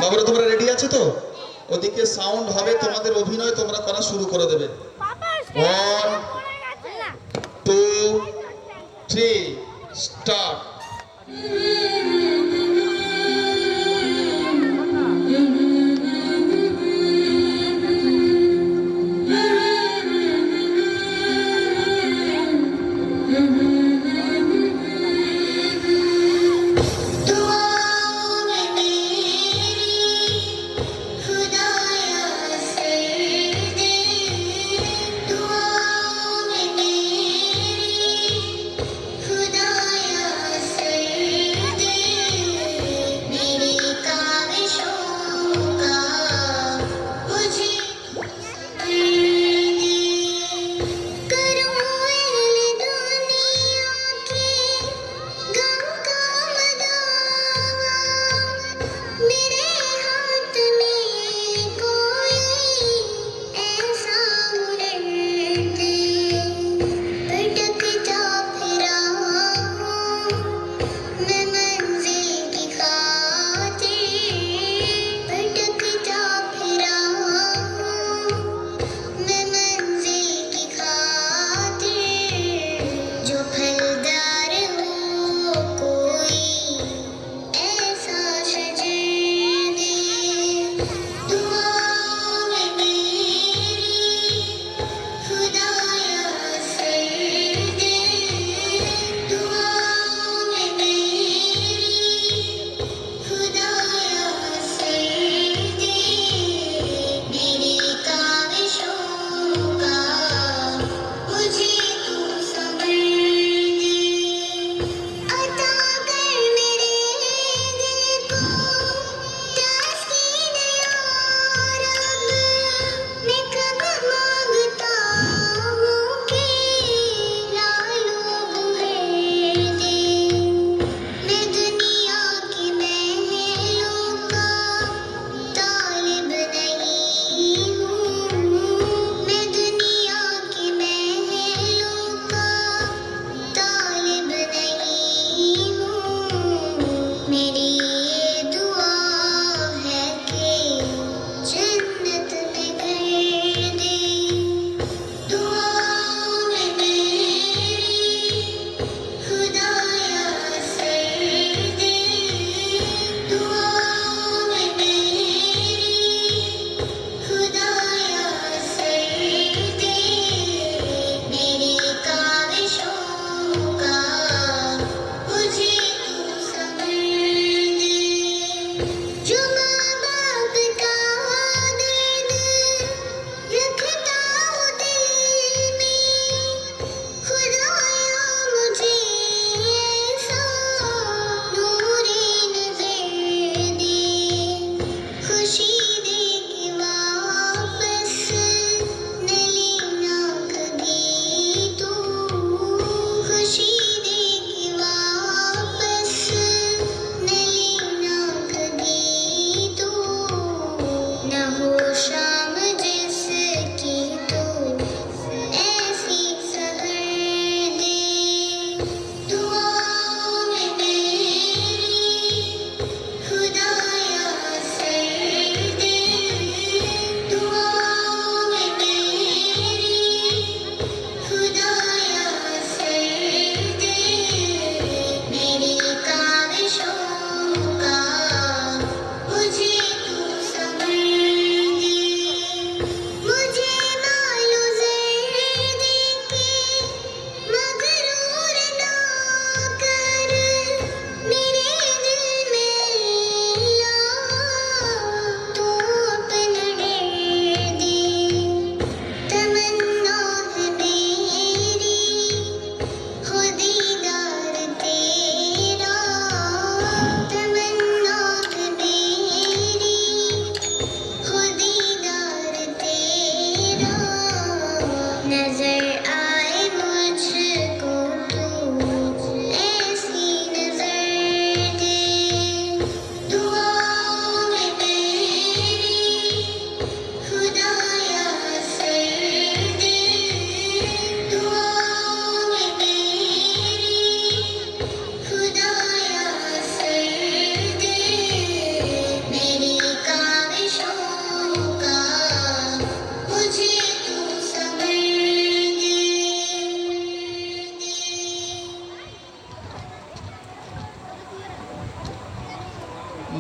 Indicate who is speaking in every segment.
Speaker 1: বাবুরা তোমরা রেডি আছো তো? ওদিকে সাউন্ড হবে, তোমাদের অভিনয় তোমরা করা শুরু করে দেবে। 1 2 3 স্টার্ট।
Speaker 2: खुदाया सर दे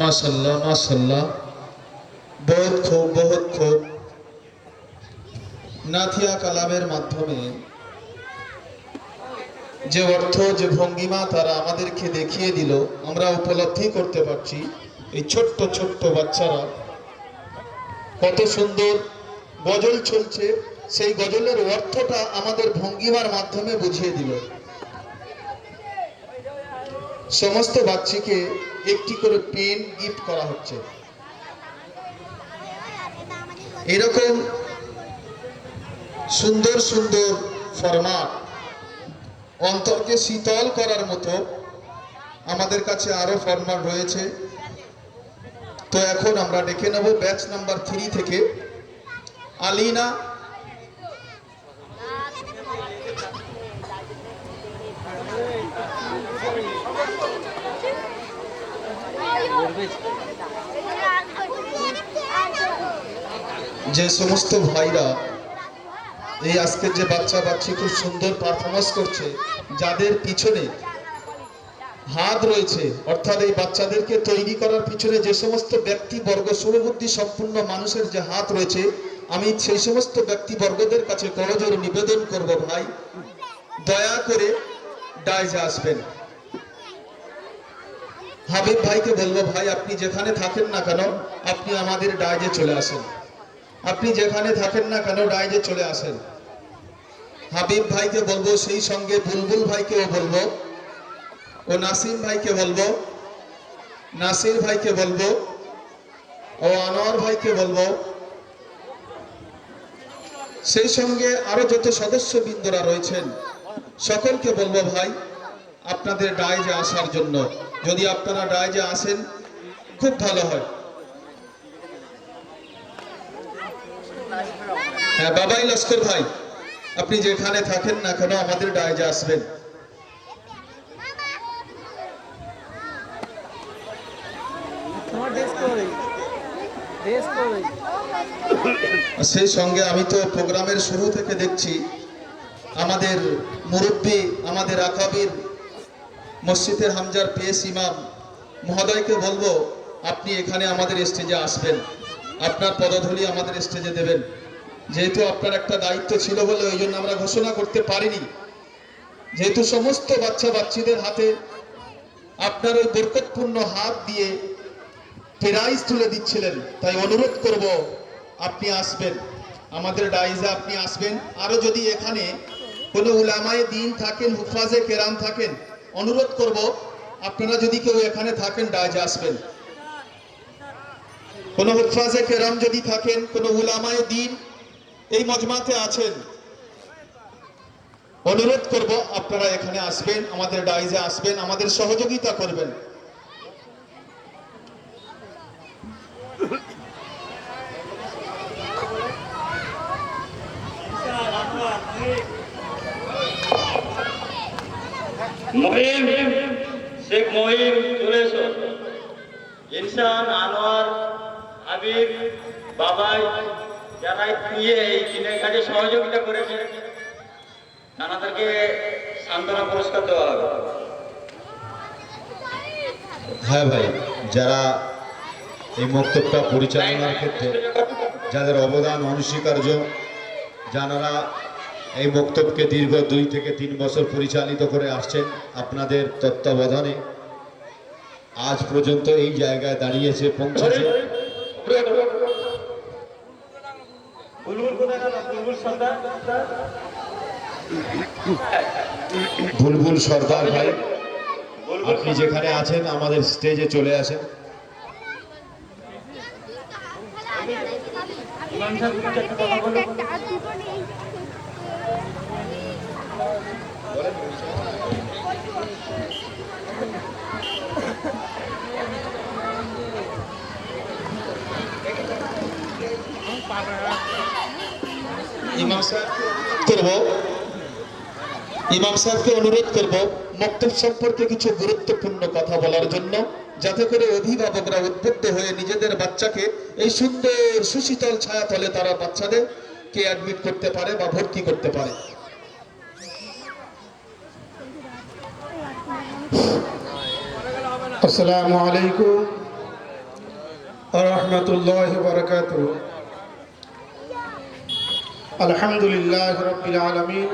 Speaker 1: माशाल्लाह माशाल्लाह, बहुत खूब बहुत खूब। नाथिया কালামের মাধ্যমে যে অর্থ যে ভঙ্গিমা তারা আমাদেরকে দেখিয়ে দিল, আমরা উপলব্ধি করতে পারছি এই ছোট্ট ছোট্ট বাচ্চারা কত সুন্দর গজল চলছে, সেই গজলের অর্থটা আমাদের ভঙ্গিমার মাধ্যমে বুঝিয়ে দিল। সমস্ত বাচ্চাকে একটি করে পেন গিফট করা হচ্ছে। এরকম সুন্দর সুন্দর ফরমাট অন্তরকে শীতল করার মতো আমাদের কাছে আরো ফরমাট রয়েছে। তো এখন আমরা ডেকে নেব ব্যাচ নাম্বার 3 থেকে আলিনা। যে সমস্ত ভাইরা এই আজকের যে বাচ্চা বাচ্চি খুব সুন্দর পারফরমেন্স করছে, যাদের পিছনে হাত রয়েছে, অর্থাৎ এই বাচ্চাদেরকে তৈরি করার পিছনে যে সমস্ত ব্যক্তিবর্গ শুভবুদ্ধি সম্পূর্ণ মানুষের যে হাত রয়েছে, আমি সেই সমস্ত ব্যক্তিবর্গদের কাছে করজোড়ে নিবেদন করব, ভাই দয়া করে ডাইজে আসবেন। হাবিব ভাইকে বলবো, ভাই আপনি যেখানে থাকেন না কেন আপনি আমাদের ডাইজে চলে আসেন। আপনি যেখানে থাকেন না কেন ডাইজে চলে আসেন। হাবিব ভাইকে বলবো, সেই সঙ্গে বুলবুল ভাইকেও বলবো, ও নাসিম ভাইকে বলবো, নাসির ভাইকে বলবো, ও আনোয়ার ভাইকে বলবো, সেই সঙ্গে আরো যত সদস্যবৃন্দরা রয়েছেন সকলকে বলবো, ভাই আপনাদের ডাইজে আসার জন্য। যদি আপনারা ডাইজে আসেন খুব ভালো হয়। হ্যাঁ বাবাই লস্কর ভাই, আপনি যেখানে থাকেন না কেন আমাদের ডাইজে আসবেন। সেই সঙ্গে আমি তো প্রোগ্রামের শুরু থেকে দেখছি আমাদের মুরব্বী, আমাদের আকাবির মসজিদের হামজার পেশ ইমাম মহোদয়কে বলবো, আপনি এখানে আমাদের স্টেজে আসবেন, আপনার পদধূলি আমাদের স্টেজে দেবেন। যেহেতু আপনার একটা দায়িত্ব ছিল বলে ওই জন্য আমরা ঘোষণা করতে পারিনি। যেহেতু সমস্ত বাচ্চা বাচ্চিদের হাতে আপনার ওই বরকতপূর্ণ হাত দিয়ে প্রাইজ তুলে দিচ্ছিলেন, তাই অনুরোধ করব আপনি আসবেন আমাদের ডাইজে, আপনি আসবেন। আরো যদি এখানে কোনো উলামায়ে দ্বীন থাকেন, হুফাজে কেরাম থাকেন, অনুরোধ করব আপনারা যদি কেউ এখানে থাকেন ডাইজে আসবেন। কোনো হুফাজে কেরাম যদি থাকেন, কোনো উলামায়ে দ্বীন এই মজমাতে আছেন, অনুরোধ করব আপনারা এখানে আসবেন, আমাদের ডাইজে আসবেন, আমাদের সহযোগিতা করবেন।
Speaker 2: মহিম, শেখ মহিম চলে এসো। ইনসান, আনোয়ার, হাবিব, বাবাই যারা নিয়ে এই দিনের কাজে সহযোগিতা করেছে তাদেরকে সান্ত্বনা পুরস্কার দেওয়া হবে।
Speaker 3: হ্যাঁ ভাই, যারা এই মক্তবটা পরিচালনার ক্ষেত্রে যাদের অবদান অনস্বীকার্য, যারা এই মক্তবকে দীর্ঘ 2 থেকে 3 বছর পরিচালিত করে আসছেন, আপনাদের তত্ত্বাবধানে আজ পর্যন্ত এই জায়গায় দাঁড়িয়েছে পৌঁছেছে। বুলবুল সর্দার ভাই, আপনি যেখানে আছেন আমাদের স্টেজে চলে আসেন।
Speaker 1: ইমাম সাহেবকে অনুরোধ করব মক্তব সম্পর্কে কিছু গুরুত্বপূর্ণ কথা বলার জন্য, যাতে করে অভিভাবকরা উদ্বুদ্ধ হয়ে নিজেদের বাচ্চাকে এই সুন্দর সুশীতল ছায়াতলে তারা বাচ্চাদেরকে অ্যাডমিট করতে পারে বা ভর্তি করতে পারে।
Speaker 4: আসসালামু আলাইকুম। ورحمة الله وبركاته. الحمد لله رب العالمين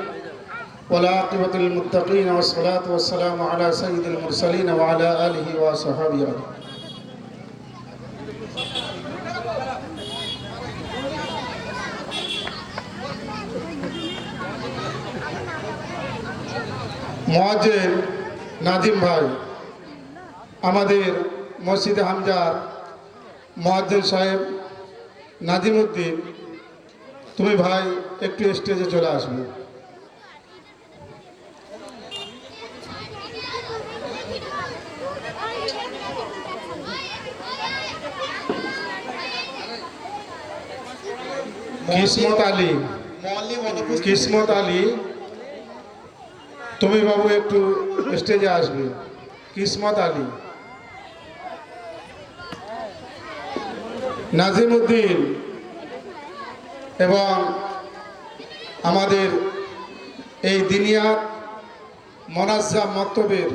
Speaker 4: والعاقبة للمتقين والصلاة والسلام على سيد المرسلين وعلى آله وصحبه أجمعين. মুয়াজ্জিন নাজিম ভাই, আমাদের মসজিদে হামজার মুয়াজ্জিন সাহেব নাজিম উদ্দিন, তুমি ভাই একটু স্টেজে চলে আসবে। কিসমত আলী,
Speaker 1: মুআল্লিম অনুপস্থিত।
Speaker 4: কিসমত আলী, তুমি বাবু একটু স্টেজে আসবে। কিসমত আলী, নাজিম উদ্দিন এবং আমাদের এই দিনিয়ার মোনাজ্জাম মক্তবের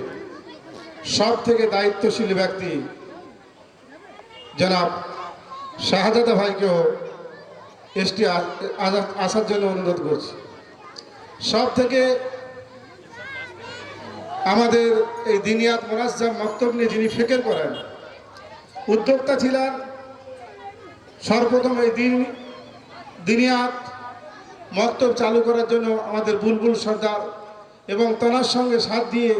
Speaker 4: সব থেকে দায়িত্বশীল ব্যক্তি জনাব শাহজাদা ভাইকেও আসার জন্য অনুরোধ করছি। সব থেকে আমাদের এই দিনিয়াত মোনাজ্জাম মক্তব নিয়ে যিনি ফিকির করেন, উদ্যোক্তা ছিলেন, সর্বপ্রথম এই দিনিয়াত মক্তব চালু করার জন্য আমাদের বুলবুল সর্দার, এবং তার সঙ্গে সাথ দিয়ে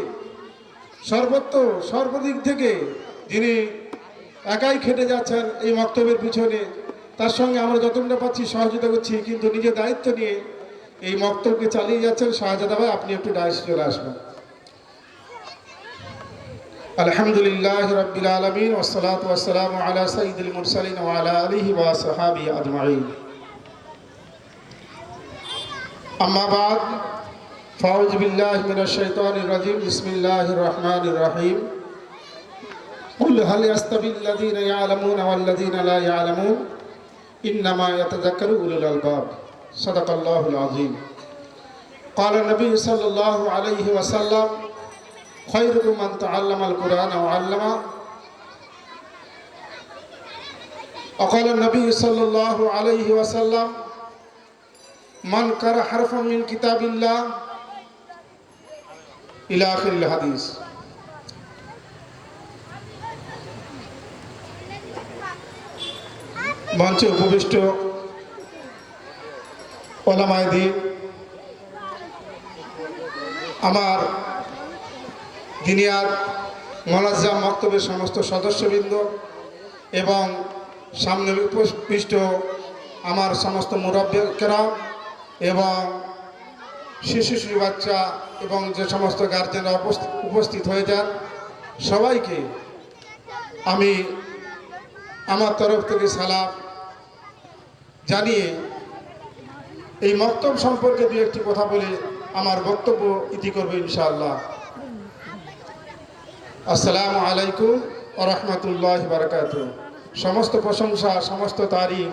Speaker 4: সর্বদিক থেকে যিনি একাই খেটে যাচ্ছেন এই মক্তবের পিছনে, তার সঙ্গে আমরা যতটা পাচ্ছি সহযোগিতা করছি, কিন্তু নিজের দায়িত্ব নিয়ে এই মক্তবকে চালিয়ে যাচ্ছেন। শাহজাদা ভাই, আপনি একটু ডাইসে চলে আসবেন। আলহামদুলিল্লাহ রাব্বিল আলামিন ওয়াসসালাতু ওয়াসসালামু আলা সাইয়্যিদিল মুরসালিন ওয়া আলা আলিহি ওয়া সাহবিহি আজমাইন। আম্মা বাদ, ফাউযু বিল্লাহি মিনাশ শাইতানির রাজিম। বিসমিল্লাহির রহমানির রহিম। কুল হাল ইয়াস্তাবিল্লাযীনা ইয়ালামুনা ওয়াল্লাযীনা লা ইয়ালামুন ইন্নামা ইয়াতাযাক্কারু উলুল আলবাব। সাদাকাল্লাহুল আযীম। ক্বালা নবী সাল্লাল্লাহু আলাইহি ওয়াসাল্লাম খায়রুকুম মান তাআল্লামাল কুরআন ওয়া আল্লামা। وقال النبي صلى الله عليه وسلم من قرأ حرفا من كتاب الله إلى آخر الحديث। মঞ্চে উপবিষ্ট ওলামায়ে দ্বীন, আমার দিনিয়ার মোনাজ্জাম মক্তবের সমস্ত সদস্যবৃন্দ এবং সামনে উপবিষ্ট আমার সমস্ত মুরব্বী কেরাম এবং শিশু বাচ্চা এবং যে সমস্ত গার্জেনরা উপস্থিত হয়ে যান, সবাইকে আমি আমার তরফ থেকে সালাম জানিয়ে এই মক্তব সম্পর্কে দু একটি কথা বলে আমার বক্তব্য ইতি করব ইনশাআল্লাহ। আসসালামু আলাইকুম ওয়া রাহমাতুল্লাহি ওয়া বারাকাতুহু। সমস্ত প্রশংসা, সমস্ত তারিফ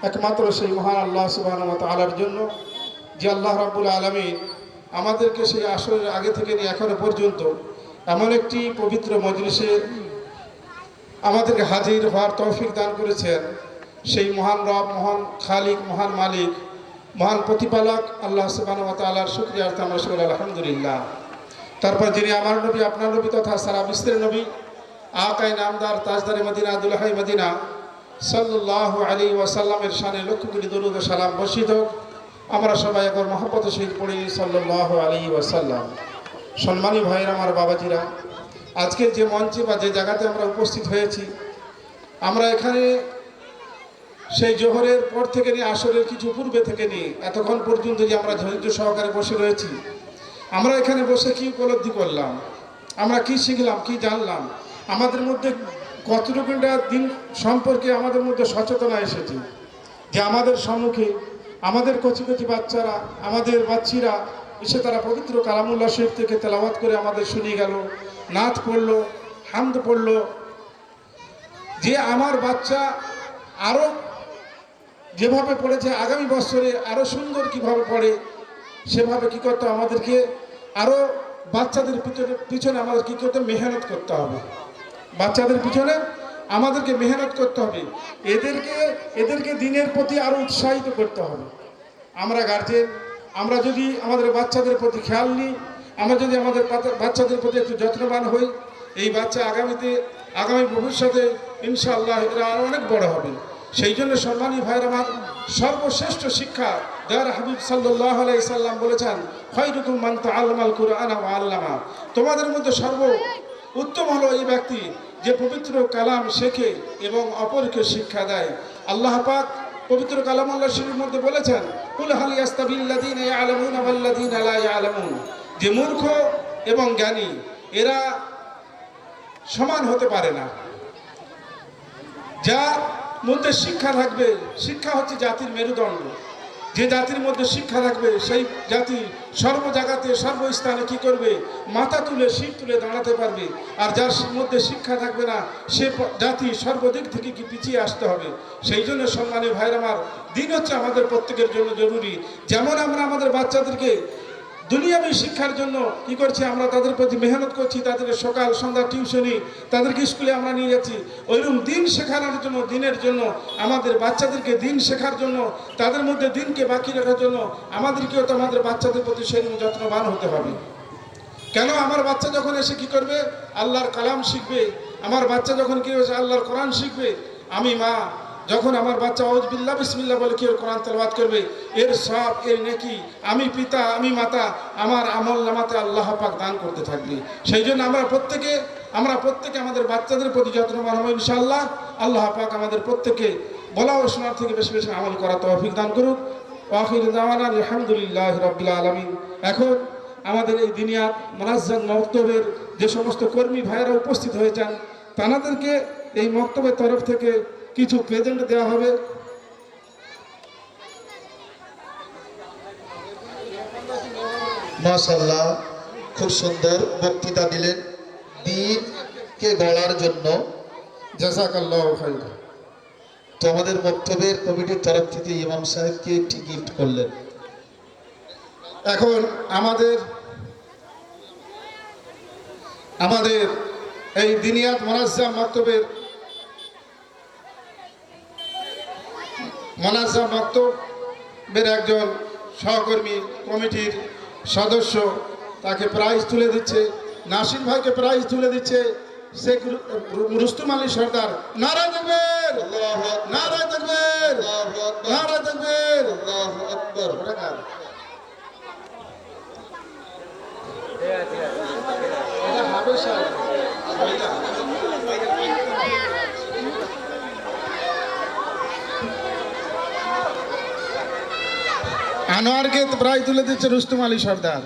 Speaker 4: একমাত্র সেই মহান আল্লাহ সুবহানাহু ওয়া তাআলার জন্য, যে আল্লাহ রাব্বুল আলামিন আমাদেরকে সেই আসরের আগে থেকে নিয়ে এখনো পর্যন্ত এমন একটি পবিত্র মজলিসে আমাদেরকে হাজির হওয়ার তৌফিক দান করেছেন। সেই মহান রব, মহান খালিক, মহান মালিক, মহান প্রতিপালক আল্লাহ সুবহানাহু ওয়া তাআলার শুকরিয়া অর্থে আমরা সকলে আলহামদুলিল্লাহ। তারপর যিনি আমার নবী, আপনার নবী তথা সারা বিশ্বের নবী, আকায়ে নামদার, তাজদারে মদিনা, দুলহাই মদিনা সাল্লাল্লাহু আলাইহি ওয়াসাল্লামের শানে লক্ষ কোটি দরুদ ও সালাম বর্ষিত হোক। আমরা সবাই একবার মহব্বতের সহিত পড়ি সাল্লাল্লাহু আলাইহি ওয়াসাল্লাম। সম্মানী ভাইয়েরা, আমার বাবাজিরা, আজকের যে মঞ্চে বা যে জায়গাতে আমরা উপস্থিত হয়েছি, আমরা এখানে সেই জোহরের পর থেকে নিয়ে আসরের কিছু পূর্বে থেকে নিয়ে এতক্ষণ পর্যন্ত যে আমরা ধৈর্য সহকারে বসে রয়েছি, আমরা এখানে বসে কি উপলব্ধি করলাম, আমরা কি শিখলাম, কি জানলাম, আমাদের মধ্যে কতটুকুটা দিন সম্পর্কে আমাদের মধ্যে সচেতনা এসেছে, যে আমাদের সম্মুখে আমাদের কচি কচি বাচ্চারা, আমাদের বাচ্চিরা এসে তারা পবিত্র কালামুল্লাহ শরীফ থেকে তেলাওয়াত করে আমাদের শুনিয়ে গেল, নাত পড়লো, হামদ পড়লো। যে আমার বাচ্চা আরও যেভাবে পড়েছে, আগামী বছরে আরও সুন্দর কিভাবে পড়ে, সেভাবে কী করতে আমাদেরকে আরও বাচ্চাদের পিছনে আমাদের কী করতে মেহনত করতে হবে। বাচ্চাদের পিছনে আমাদেরকে মেহনত করতে হবে, এদেরকে দিনের প্রতি আরো উৎসাহিত করতে হবে। আমরা গার্জেন, আমরা যদি আমাদের বাচ্চাদের প্রতি খেয়াল নিই, আমরা যদি আমাদের বাচ্চাদের প্রতি একটু যত্নবান হই, এই বাচ্চা আগামী ভবিষ্যতে ইনশাআল্লাহ এরা আরো অনেক বড় হবে। সেই জন্য সম্মানী ভাইয়ের আমার, সর্বশ্রেষ্ঠ শিক্ষা দয়ার হাবিব সাল্লাল্লাহু আলাইহি সাল্লাম বলেছেন, খায়রুকুম মান তাআল্লামাল কুরআনা ওয়া আল্লামা। তোমাদের মধ্যে উত্তম হলো এই ব্যক্তি যে পবিত্র কালাম শেখে এবং অপরকে শিক্ষা দেয়। আল্লাহ পাক পবিত্র কালামুল্লাহ শরীফের মধ্যে বলেছেন, কুল হাল ইয়াস্তাবিল্লাযীনা ইয়ালামুনা ওয়াল্লাযীনা লা ইয়ালামুন, যে মূর্খ এবং জ্ঞানী এরা সমান হতে পারে না। যার মধ্যে শিক্ষা থাকবে, শিক্ষা হচ্ছে জাতির মেরুদণ্ড। যে জাতির মধ্যে শিক্ষা থাকবে সেই জাতি সর্ব জায়গাতে সর্বস্থানে কি করবে, মাথা তুলে শির তুলে দাঁড়াতে পারবে। আর যার মধ্যে শিক্ষা থাকবে না সে জাতি সর্বদিক থেকে কি পিছিয়ে আসতে হবে। সেই জন্য সম্মানী ভাইরা আমার, দিন হচ্ছে আমাদের প্রত্যেকের জন্য জরুরি। যেমন আমরা আমাদের বাচ্চাদেরকে দুনিয়াবী শিক্ষার জন্য কি করছি, আমরা তাদের প্রতি মেহনত করছি, তাদের সকাল সন্ধ্যা টিউশনি, তাদেরকে স্কুলে আমরা নিয়ে যাচ্ছি। ওইরকম দিন শেখানোর জন্য, দিনের জন্য, আমাদের বাচ্চাদেরকে দিন শেখার জন্য, তাদের মধ্যে দিনকে বাকি রাখার জন্য আমাদেরকেও তো আমাদের বাচ্চাদের প্রতি সেরকম যত্নবান হতে হবে। কেন, আমার বাচ্চা যখন এসে কি করবে, আল্লাহর কালাম শিখবে, আমার বাচ্চা যখন কি হয়েছে আল্লাহর কোরআন শিখবে, আমি মা যখন আমার বাচ্চা আউযু বিল্লাহ বিসমিল্লাহ বলে কি কোরআন তেলাওয়াত করবে, এর সব, এর নেকি আমি পিতা, আমি মাতা, আমার আমল নামাতে আল্লাহ পাক দান করতে থাকবে। সেই জন্য আমরা প্রত্যেকে আমাদের বাচ্চাদের প্রতি যত্নবান হবো ইনশাআল্লাহ। আল্লাহ পাক আমাদের প্রত্যেকে বলা ও শোনার থেকে বেশি বেশি আমল করা তৌফিক দান করুক। আখিরু দাওয়ানা আলহামদুলিল্লাহি রাব্বিল আলামিন। এখন আমাদের এই দিনিয়াত মুনাজ্জাম মক্তবের যে সমস্ত কর্মী ভাইয়েরা উপস্থিত হয়েছেন, তাদেরকে এই মক্তবের তরফ থেকে কিছু প্রেজেন্ট দেওয়া হবে।
Speaker 1: মাশাআল্লাহ, খুব সুন্দর বক্তৃতা দিলেন দ্বীনকে গড়ার জন্য।
Speaker 4: জাযাকাল্লাহু খাইর।
Speaker 1: তো আমাদের মক্তবের কমিটির তরফ থেকে ইমাম সাহেবকে একটি গিফট করলেন।
Speaker 4: এখন আমাদের এই দিনিয়াত মুনাজ্জাম মক্তবের একজন সহকর্মী কমিটির সদস্য, তাকে প্রাইজ তুলে দিচ্ছে, নাসির ভাইকে প্রাইজ তুলে দিচ্ছে শেখ রুস্তম আলী সরদার। নারায়ে তাকবীর, নারায়ে তাকবীর, নারায়ে তাকবীর, আল্লাহু আকবার। আনোয়ারকে প্রাইজ তুলে দিচ্ছে রুস্তম আলী সরদার।